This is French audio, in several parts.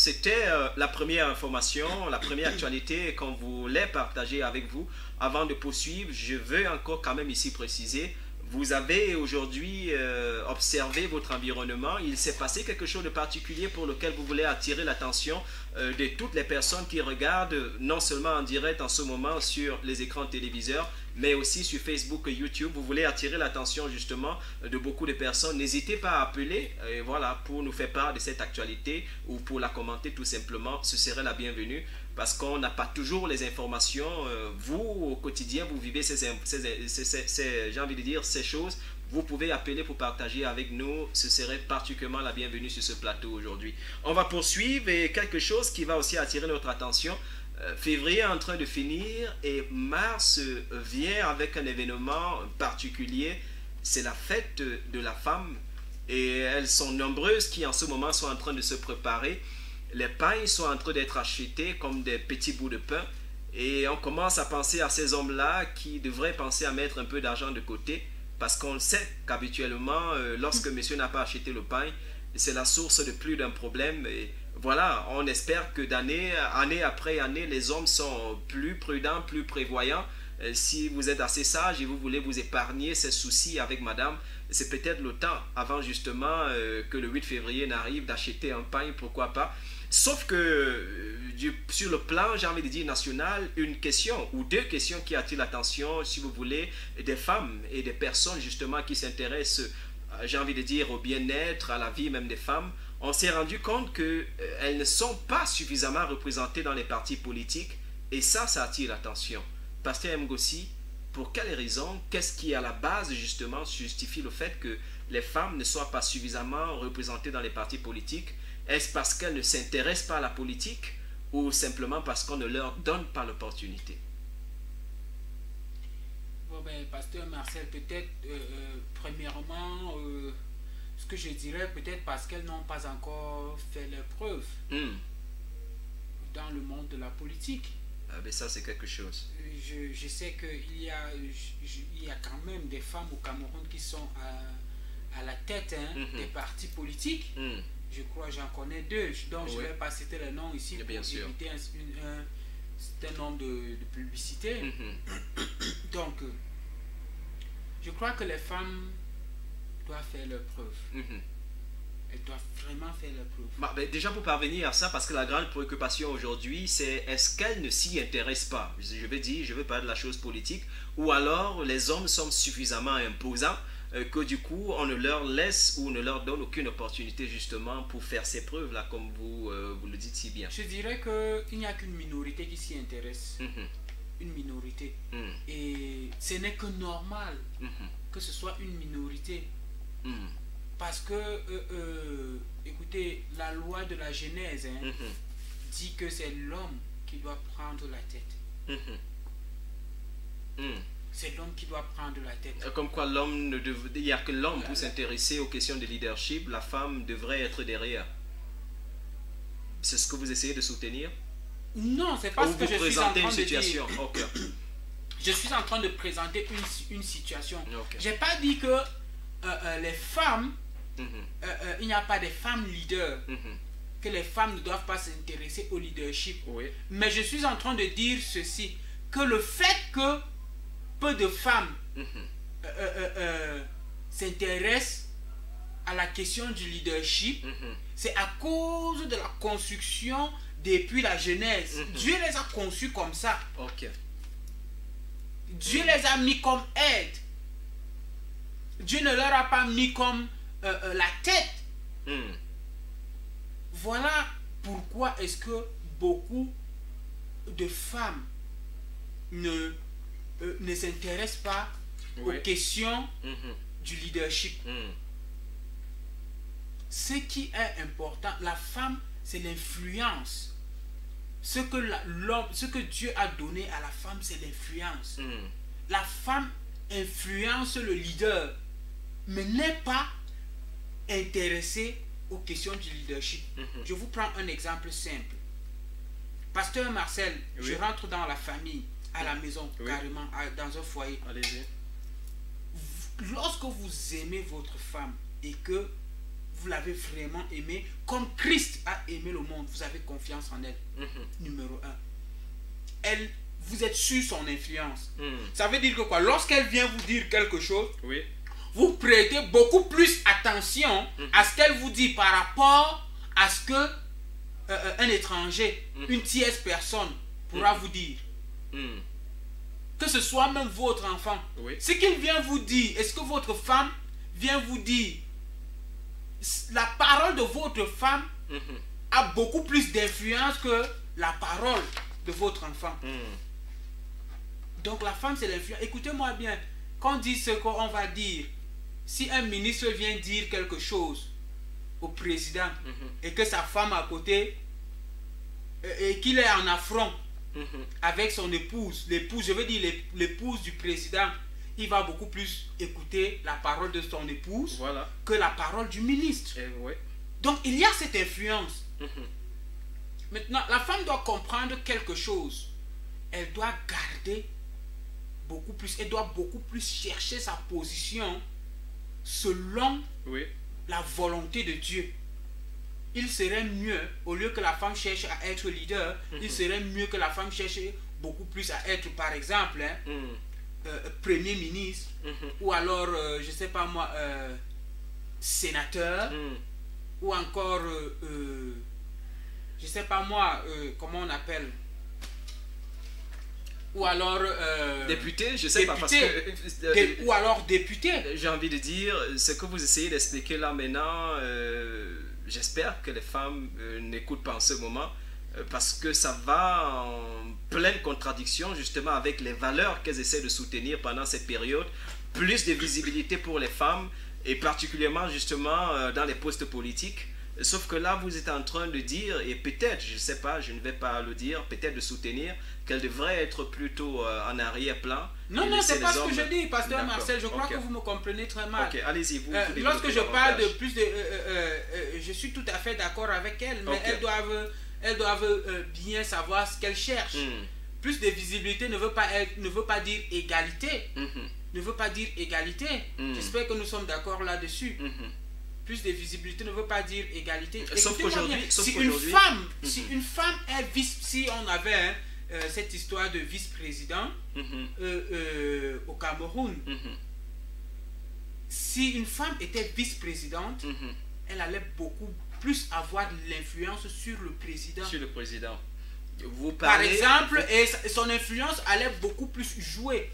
c'était la première information, la première actualité qu'on voulait partager avec vous. Avant de poursuivre, je veux encore quand même ici préciser, vous avez aujourd'hui observé votre environnement. Il s'est passé quelque chose de particulier pour lequel vous voulez attirer l'attention de toutes les personnes qui regardent, non seulement en direct en ce moment sur les écrans téléviseurs, mais aussi sur Facebook et YouTube. Vous voulez attirer l'attention justement de beaucoup de personnes. N'hésitez pas à appeler voilà, pour nous faire part de cette actualité ou pour la commenter tout simplement. Ce serait la bienvenue parce qu'on n'a pas toujours les informations. Vous, au quotidien, vous vivez j'ai envie de dire, ces choses. Vous pouvez appeler pour partager avec nous. Ce serait particulièrement la bienvenue sur ce plateau aujourd'hui. On va poursuivre et quelque chose qui va aussi attirer notre attention. Février est en train de finir et mars vient avec un événement particulier. C'est la fête de la femme et elles sont nombreuses qui en ce moment sont en train de se préparer. Les pains sont en train d'être achetés comme des petits bouts de pain et on commence à penser à ces hommes-là qui devraient penser à mettre un peu d'argent de côté parce qu'on sait qu'habituellement lorsque monsieur n'a pas acheté le pain, c'est la source de plus d'un problème et voilà, on espère que année après année, les hommes sont plus prudents, plus prévoyants. Si vous êtes assez sage et vous voulez vous épargner ces soucis avec madame, c'est peut-être le temps, avant justement que le 8 février n'arrive, d'acheter un pain, pourquoi pas. Sauf que sur le plan, j'ai envie de dire national, une question ou deux questions qui attirent l'attention, si vous voulez, des femmes et des personnes justement qui s'intéressent, j'ai envie de dire, au bien-être, à la vie même des femmes. On s'est rendu compte qu'elles ne sont pas suffisamment représentées dans les partis politiques et ça attire l'attention. Pasteur Mgossi, pour quelles raisons, qu'est-ce qui à la base justement justifie le fait que les femmes ne soient pas suffisamment représentées dans les partis politiques? Est-ce parce qu'elles ne s'intéressent pas à la politique ou simplement parce qu'on ne leur donne pas l'opportunité? Bon ben, Pasteur Marcel, peut-être premièrement, ce que je dirais, peut-être parce qu'elles n'ont pas encore fait leurs preuves dans le monde de la politique. Ah ben ça c'est quelque chose. Je sais qu'il y a quand même des femmes au Cameroun qui sont à la tête des partis politiques. Je crois j'en connais deux, donc je ne vais pas citer les noms ici pour éviter un certain nombre de publicités. Donc, je crois que les femmes doivent faire leurs preuves. Elles doivent vraiment faire leurs preuves. Bah, ben, déjà pour parvenir à ça, parce que la grande préoccupation aujourd'hui, c'est est-ce qu'elles ne s'y intéressent pas? Je veux parler de la chose politique, ou alors les hommes sont suffisamment imposants que du coup on ne leur laisse ou ne leur donne aucune opportunité justement pour faire ces preuves là comme vous le dites si bien. Je dirais qu'il n'y a qu'une minorité qui s'y intéresse. Une minorité. Et ce n'est que normal que ce soit une minorité. Parce que, écoutez, la loi de la Genèse dit que c'est l'homme qui doit prendre la tête. C'est l'homme qui doit prendre la tête. Comme quoi l'homme il n'y a que l'homme pour s'intéresser aux questions de leadership, la femme devrait être derrière. C'est ce que vous essayez de soutenir? Non, c'est pas ce que je suis en train de dire. Okay. Je suis en train de présenter une situation. J'ai pas dit que les femmes, il n'y a pas de femmes leaders, que les femmes ne doivent pas s'intéresser au leadership. Mais je suis en train de dire ceci, que le fait que peu de femmes s'intéressent à la question du leadership, c'est à cause de la construction depuis la Genèse. Dieu les a conçus comme ça. Dieu les a mis comme aide. Dieu ne leur a pas mis comme la tête. Voilà pourquoi est-ce que beaucoup de femmes ne s'intéressent pas aux questions du leadership. Ce qui est important, la femme, c'est l'influence. Ce que Dieu a donné à la femme, c'est l'influence. La femme influence le leader, mais n'est pas intéressée aux questions du leadership. Je vous prends un exemple simple. Pasteur Marcel, je rentre dans la famille, à la maison, carrément, dans un foyer. Allez-y. Lorsque vous aimez votre femme et que vous l'avez vraiment aimée comme Christ a aimé le monde. Vous avez confiance en elle. Numéro 1. Vous êtes sur son influence. Ça veut dire que quoi? Lorsqu'elle vient vous dire quelque chose, oui, vous prêtez beaucoup plus attention à ce qu'elle vous dit par rapport à ce que un étranger, une tierce personne pourra vous dire. Que ce soit même votre enfant. Oui. Ce qu'il vient vous dire, est-ce que votre femme vient vous dire, la parole de votre femme a beaucoup plus d'influence que la parole de votre enfant. Donc la femme, c'est l'influence. Écoutez-moi bien, quand on dit ce qu'on va dire, si un ministre vient dire quelque chose au président et que sa femme à côté, et qu'il est en affront avec son épouse, je veux dire l'épouse du président, il va beaucoup plus écouter la parole de son épouse que la parole du ministre. Donc il y a cette influence. Maintenant, la femme doit comprendre quelque chose. Elle doit garder beaucoup plus, elle doit beaucoup plus chercher sa position selon la volonté de Dieu. Il serait mieux, au lieu que la femme cherche à être leader, il serait mieux que la femme cherche beaucoup plus à être, par exemple, premier ministre, ou alors, je sais pas moi, sénateur, ou encore, je sais pas moi, comment on appelle, ou alors député, je sais pas, parce que ou alors député. J'ai envie de dire, ce que vous essayez d'expliquer là maintenant, j'espère que les femmes n'écoutent pas en ce moment, parce que ça va en pleine contradiction justement avec les valeurs qu'elles essaient de soutenir pendant cette période. Plus de visibilité pour les femmes, et particulièrement justement dans les postes politiques. Sauf que là, vous êtes en train de dire, et peut-être, je ne sais pas, je ne vais pas le dire, peut-être de soutenir qu'elle devrait être plutôt en arrière-plan. Non, non, c'est pas ce que je dis, pasteur Marcel. Je crois que vous me comprenez très mal. Ok, allez-y. Lorsque je parle de plus de... je suis tout à fait d'accord avec elle, mais elles doivent bien savoir ce qu'elles cherchent. Plus de visibilité ne veut pas dire égalité. Ne veut pas dire égalité. J'espère que nous sommes d'accord là-dessus. Plus de visibilité ne veut pas dire égalité. Sauf qu'aujourd'hui, si une femme est si on avait cette histoire de vice-président au Cameroun, si une femme était vice-présidente, elle allait beaucoup plus avoir de l'influence sur le président. Sur le président. Par exemple, et son influence allait beaucoup plus jouer.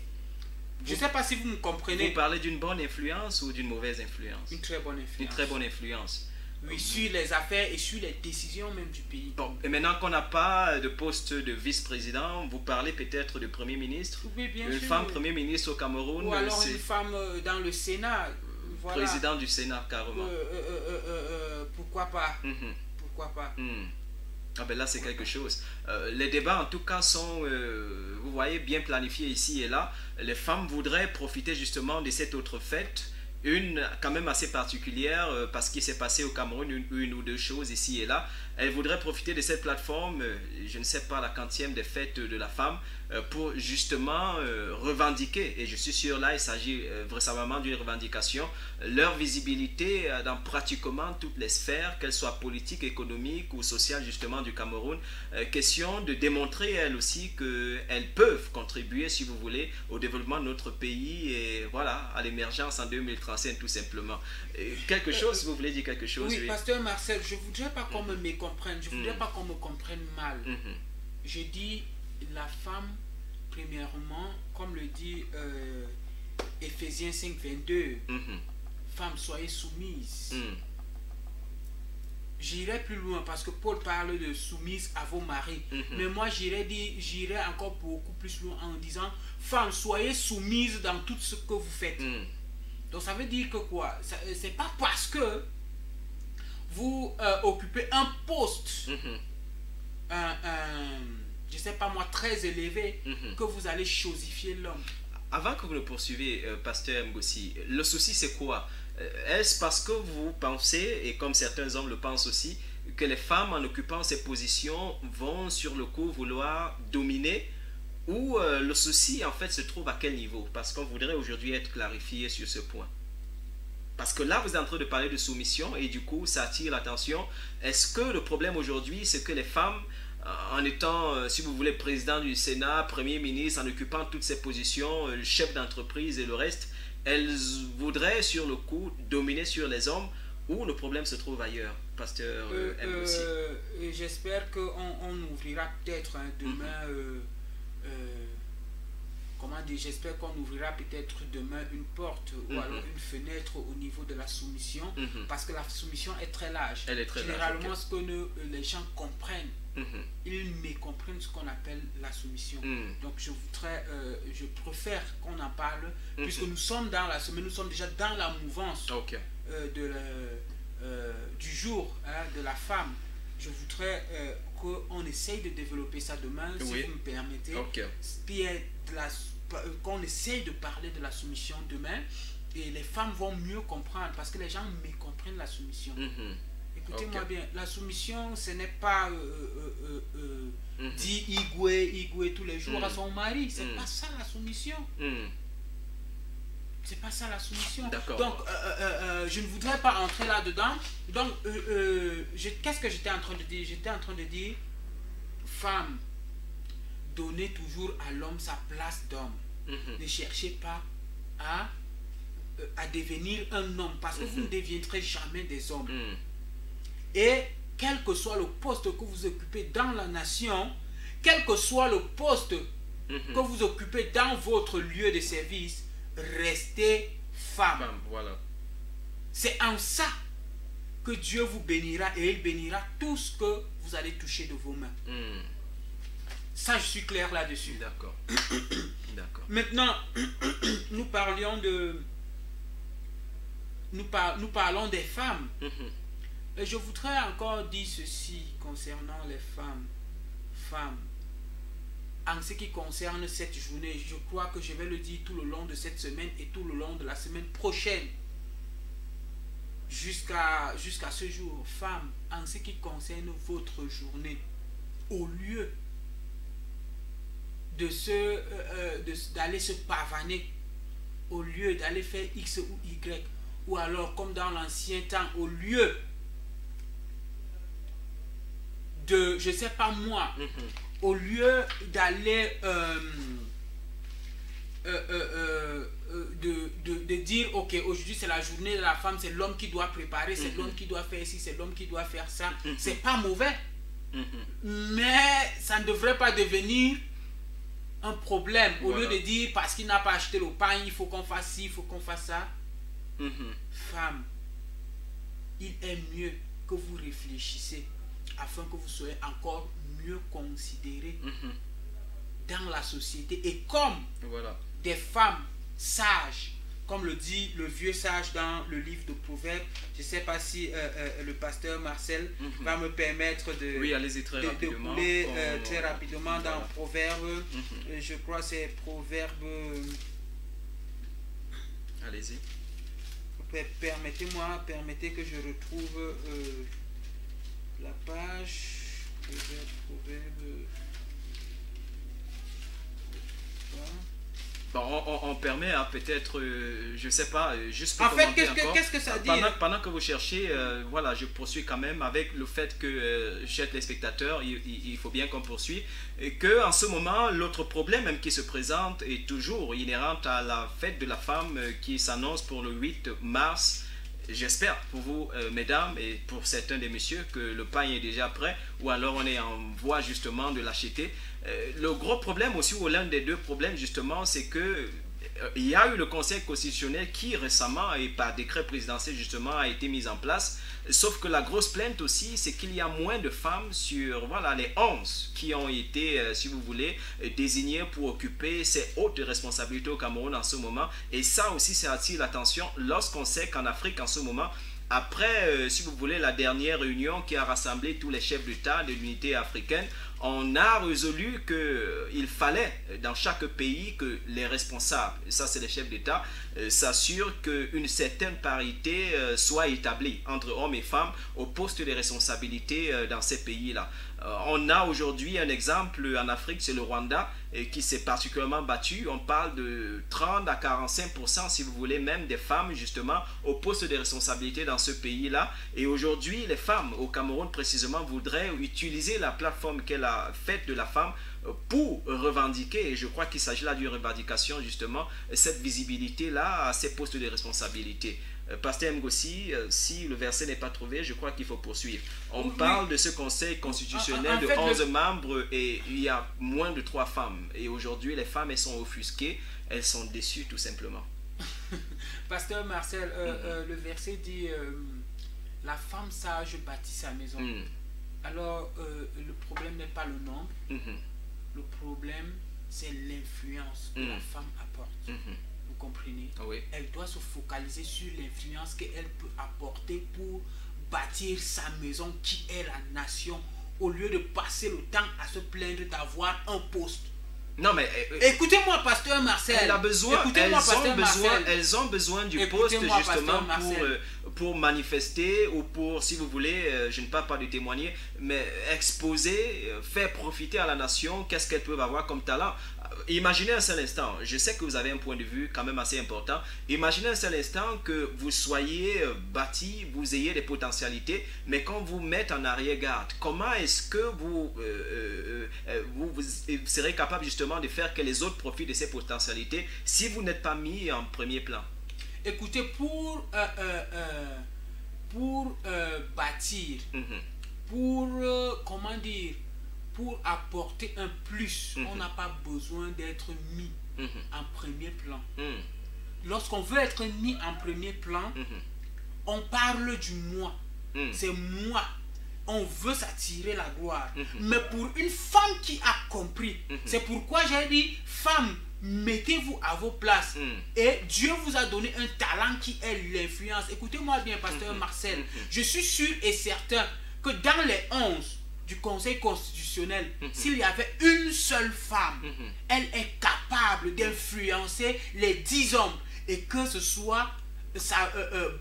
Je ne sais pas si vous me comprenez. Vous parlez d'une bonne influence ou d'une mauvaise influence? Une très bonne influence. Une très bonne influence. Oui, sur les affaires et sur les décisions même du pays. Bon, et maintenant qu'on n'a pas de poste de vice-président, vous parlez peut-être de premier ministre? Oui, bien une sûr. femme premier ministre au Cameroun? Ou alors une femme dans le Sénat. Voilà. Président du Sénat, carrément. Pourquoi pas? Pourquoi pas? Ah ben là c'est quelque chose. Les débats en tout cas sont, vous voyez, bien planifiés ici et là. Les femmes voudraient profiter justement de cette autre fête, une quand même assez particulière parce qu'il s'est passé au Cameroun une ou deux choses ici et là. Elles voudraient profiter de cette plateforme, je ne sais pas la quantième des fêtes de la femme, pour justement revendiquer, et je suis sûr là il s'agit vraisemblablement d'une revendication, leur visibilité dans pratiquement toutes les sphères, qu'elles soient politiques, économiques ou sociales justement du Cameroun. Question de démontrer elles aussi qu'elles peuvent contribuer, si vous voulez, au développement de notre pays et voilà, à l'émergence en 2035 tout simplement. Quelque chose, vous voulez dire quelque chose? Oui, pasteur Marcel, je ne voudrais pas qu'on me mécomprenne, je ne voudrais pas qu'on me comprenne mal. Je dis la femme, premièrement, comme le dit Éphésiens 5, 22, femmes, soyez soumises. J'irai plus loin parce que Paul parle de soumise à vos maris. Mais moi, j'irai encore beaucoup plus loin en disant, femmes, soyez soumises dans tout ce que vous faites. Donc ça veut dire que quoi? C'est pas parce que vous occupez un poste, je sais pas moi, très élevé, que vous allez chosifier l'homme. Avant que vous ne poursuiviez, pasteur Ngossi, le souci c'est quoi? Est-ce parce que vous pensez, et comme certains hommes le pensent aussi, que les femmes en occupant ces positions vont sur le coup vouloir dominer? Ou le souci en fait se trouve à quel niveau? Parce qu'on voudrait aujourd'hui être clarifié sur ce point. Parce que là, vous êtes en train de parler de soumission et du coup, ça attire l'attention. Est-ce que le problème aujourd'hui, c'est que les femmes, en étant, si vous voulez, président du Sénat, premier ministre, en occupant toutes ces positions, chef d'entreprise et le reste, elles voudraient sur le coup dominer sur les hommes, ou le problème se trouve ailleurs, pasteur aussi? J'espère qu'on ouvrira peut-être demain, comment dire, j'espère qu'on ouvrira peut-être demain une porte ou alors une fenêtre au niveau de la soumission, parce que la soumission est très large. Elle est très Généralement, large, okay. Ce que les gens comprennent, ils mécomprennent ce qu'on appelle la soumission. Donc je préfère qu'on en parle, puisque nous sommes dans la semaine, nous sommes déjà dans la mouvance du jour de la femme. Je voudrais qu'on essaye de développer ça demain, si vous me permettez. Qu'on essaye de parler de la soumission demain, et les femmes vont mieux comprendre, parce que les gens mécomprennent la soumission. Écoutez-moi bien, la soumission, ce n'est pas dire igwe tous les jours à son mari. C'est pas ça la soumission. C'est pas ça la soumission. Donc, je ne voudrais pas entrer là-dedans. Donc, qu'est-ce que j'étais en train de dire? J'étais en train de dire, femme, donnez toujours à l'homme sa place d'homme. Ne cherchez pas à devenir un homme, parce que vous ne deviendrez jamais des hommes. Et quel que soit le poste que vous occupez dans la nation, quel que soit le poste que vous occupez dans votre lieu de service, restez femme. Voilà. C'est en ça que Dieu vous bénira, et il bénira tout ce que vous allez toucher de vos mains. Ça, je suis clair là-dessus. D'accord. D'accord. Maintenant, nous parlons parlons des femmes. Et je voudrais encore dire ceci concernant les femmes. Femmes, en ce qui concerne cette journée, je crois que je vais le dire tout le long de cette semaine et tout le long de la semaine prochaine, jusqu'à ce jour. Femmes, en ce qui concerne votre journée, au lieu d'aller se pavaner, au lieu d'aller faire X ou Y, ou alors comme dans l'ancien temps, au lieu de, je sais pas moi, au lieu d'aller de dire ok, aujourd'hui c'est la journée de la femme, c'est l'homme qui doit préparer, c'est l'homme qui doit faire ici, c'est l'homme qui doit faire ça, c'est pas mauvais, mais ça ne devrait pas devenir un problème. Au lieu de dire parce qu'il n'a pas acheté le pain, il faut qu'on fasse ci, il faut qu'on fasse ça. Femme, il est mieux que vous réfléchissez afin que vous soyez encore mieux considérés dans la société, et comme des femmes sages, comme le dit le vieux sage dans le livre de Proverbes. Je ne sais pas si le pasteur Marcel va me permettre de couler très rapidement dans Proverbes. Je crois que c'est Proverbes. Allez-y. Permettez que je retrouve la page. Proverbe. Bon, on permet peut-être, je sais pas, juste pour en fait, qu'est-ce que ça dit? Pendant que vous cherchez, voilà, je poursuis quand même avec le fait que, chers téléspectateurs, il faut bien qu'on poursuive, et que en ce moment, l'autre problème même qui se présente est toujours inhérent à la fête de la femme qui s'annonce pour le 8 mars. J'espère pour vous, mesdames, et pour certains des messieurs, que le pain est déjà prêt, ou alors on est en voie justement de l'acheter. Le gros problème aussi, ou l'un des deux problèmes justement, c'est que il y a eu le Conseil constitutionnel qui récemment, et par décret présidentiel justement, a été mis en place. Sauf que la grosse plainte aussi, c'est qu'il y a moins de femmes sur les 11 qui ont été, si vous voulez, désignées pour occuper ces hautes responsabilités au Cameroun en ce moment. Et ça aussi, ça attire l'attention lorsqu'on sait qu'en Afrique en ce moment, après, si vous voulez, la dernière réunion qui a rassemblé tous les chefs d'État de l'unité africaine, on a résolu qu'il fallait dans chaque pays que les responsables, ça c'est les chefs d'État, s'assurent qu'une certaine parité soit établie entre hommes et femmes au poste de responsabilité dans ces pays-là. On a aujourd'hui un exemple en Afrique, c'est le Rwanda, qui s'est particulièrement battu. On parle de 30 à 45%, si vous voulez, même des femmes, justement, au poste de responsabilité dans ce pays-là. Et aujourd'hui, les femmes, au Cameroun précisément, voudraient utiliser la plateforme qu'elle a faite de la femme pour revendiquer, et je crois qu'il s'agit là d'une revendication, justement, cette visibilité-là à ces postes de responsabilité. Pasteur Ngossi, si le verset n'est pas trouvé, je crois qu'il faut poursuivre. On parle de ce conseil constitutionnel de 11 membres et il y a moins de 3 femmes. Et aujourd'hui, les femmes, elles sont offusquées, elles sont déçues tout simplement. Pasteur Marcel, le verset dit la femme sage bâtit sa maison. Alors, le problème n'est pas le nombre. Le problème, c'est l'influence que la femme apporte. Vous comprenez? Oui. Elle doit se focaliser sur l'influence qu'elle peut apporter pour bâtir sa maison qui est la nation, au lieu de passer le temps à se plaindre d'avoir un poste. Non mais écoutez-moi, pasteur Marcel. Elles ont besoin du poste justement pour manifester ou pour, si vous voulez, je ne parle pas de témoigner, mais exposer, faire profiter à la nation qu'est-ce qu'elles peuvent avoir comme talent. Imaginez un seul instant, je sais que vous avez un point de vue quand même assez important. Imaginez un seul instant que vous soyez bâti, vous ayez des potentialités, mais quand vous mettez en arrière-garde, comment est-ce que vous serez capable justement de faire que les autres profitent de ces potentialités si vous n'êtes pas mis en premier plan? Écoutez, pour bâtir, comment dire, pour apporter un plus, on n'a pas besoin d'être mis en premier plan. Lorsqu'on veut être mis en premier plan, on parle du moi. C'est moi. On veut s'attirer la gloire. Mais pour une femme qui a compris, c'est pourquoi j'ai dit, femme, mettez-vous à vos places. Et Dieu vous a donné un talent qui est l'influence. Écoutez-moi bien, pasteur Marcel. Je suis sûr et certain que dans les 11 du Conseil constitutionnel, s'il y avait une seule femme, elle est capable d'influencer les 10 hommes et que ce soit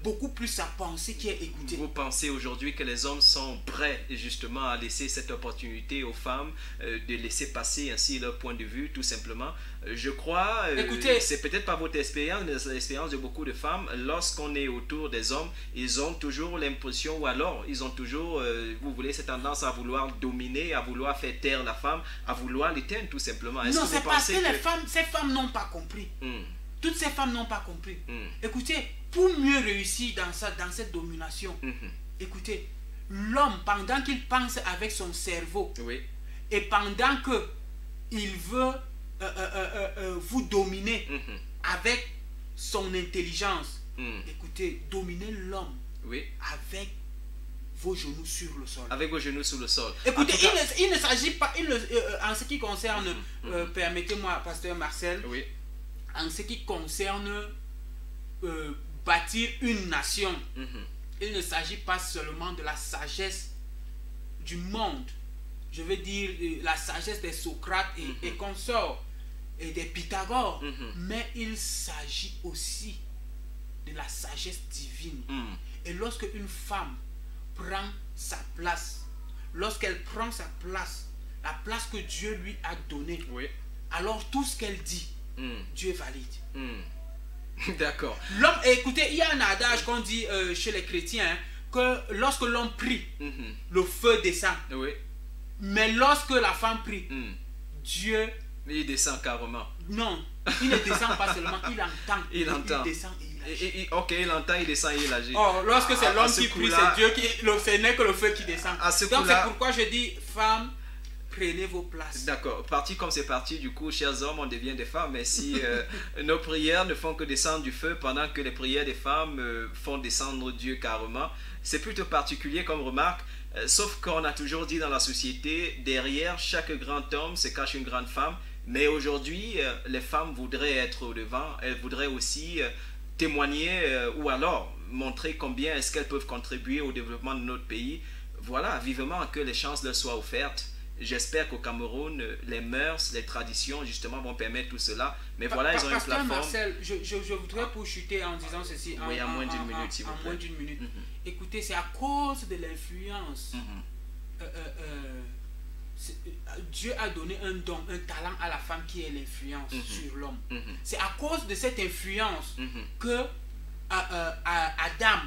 beaucoup plus sa pensée qui est écoutée. Vous pensez aujourd'hui que les hommes sont prêts justement à laisser cette opportunité aux femmes de laisser passer ainsi leur point de vue tout simplement? Je crois, c'est peut-être pas votre expérience, mais c'est l'expérience de beaucoup de femmes. Lorsqu'on est autour des hommes, ils ont toujours l'impression, ou alors ils ont toujours, vous voulez, cette tendance à vouloir dominer, à vouloir faire taire la femme, à vouloir l'éteindre tout simplement. Non, c'est parce que ces femmes n'ont pas compris. Toutes ces femmes n'ont pas compris. Écoutez, pour mieux réussir dans cette domination, écoutez, l'homme, pendant qu'il pense avec son cerveau, et pendant qu'il veut vous dominer avec son intelligence, écoutez, dominez l'homme avec vos genoux sur le sol. Avec vos genoux sur le sol. Écoutez, il ne s'agit pas, en ce qui concerne, permettez-moi, pasteur Marcel, en ce qui concerne bâtir une nation, il ne s'agit pas seulement de la sagesse du monde, je veux dire la sagesse des Socrates et consorts et des Pythagore, mais il s'agit aussi de la sagesse divine. Et lorsque une femme prend sa place, lorsqu'elle prend sa place, la place que Dieu lui a donnée, alors tout ce qu'elle dit, Dieu valide. D'accord. L'homme, écoutez, il y a un adage qu'on dit chez les chrétiens, que lorsque l'homme prie, le feu descend. Mais lorsque la femme prie, Dieu... Il descend carrément. Non, il ne descend pas seulement, il entend. Il entend. Il descend et il agit. Ok, il entend, il descend et il agit. Oh, lorsque c'est l'homme qui prie, c'est Dieu qui... Ce n'est que le feu qui descend. Donc c'est pourquoi je dis, femme, prenez vos places. D'accord, parti comme c'est parti, du coup, chers hommes, on devient des femmes. Mais si nos prières ne font que descendre du feu, pendant que les prières des femmes font descendre Dieu carrément, c'est plutôt particulier comme remarque. Sauf qu'on a toujours dit dans la société, derrière chaque grand homme se cache une grande femme. Mais aujourd'hui, les femmes voudraient être au devant, elles voudraient aussi témoigner ou alors montrer combien est-ce qu'elles peuvent contribuer au développement de notre pays. Voilà, vivement que les chances leur soient offertes. J'espère qu'au Cameroun, les mœurs, les traditions, justement, vont permettre tout cela. Mais voilà, ils ont une plateforme. Marcel, je voudrais pour chuter en disant ceci. Oui, en moins d'une minute, s'il vous plaît. En moins d'une minute. Écoutez, c'est à cause de l'influence Dieu a donné un don, un talent à la femme qui est l'influence sur l'homme. C'est à cause de cette influence que Adam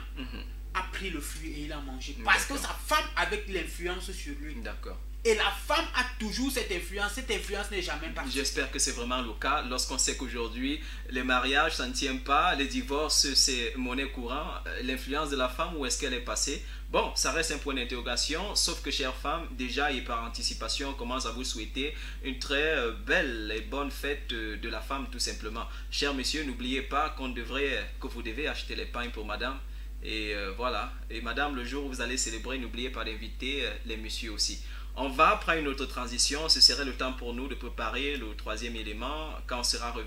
a pris le fruit et il a mangé. Parce que sa femme avait l'influence sur lui. D'accord. Et la femme a toujours cette influence n'est jamais partie. J'espère que c'est vraiment le cas lorsqu'on sait qu'aujourd'hui, les mariages, ça ne tient pas, les divorces, c'est monnaie courante. L'influence de la femme, où est-ce qu'elle est passée? Bon, ça reste un point d'interrogation, sauf que, chère femme, déjà et par anticipation, on commence à vous souhaiter une très belle et bonne fête de la femme, tout simplement. Chers messieurs, n'oubliez pas que vous devez acheter les pains pour madame. Et voilà. Et madame, le jour où vous allez célébrer, n'oubliez pas d'inviter les messieurs aussi. On va prendre une autre transition. Ce serait le temps pour nous de préparer le troisième élément quand on sera revenu.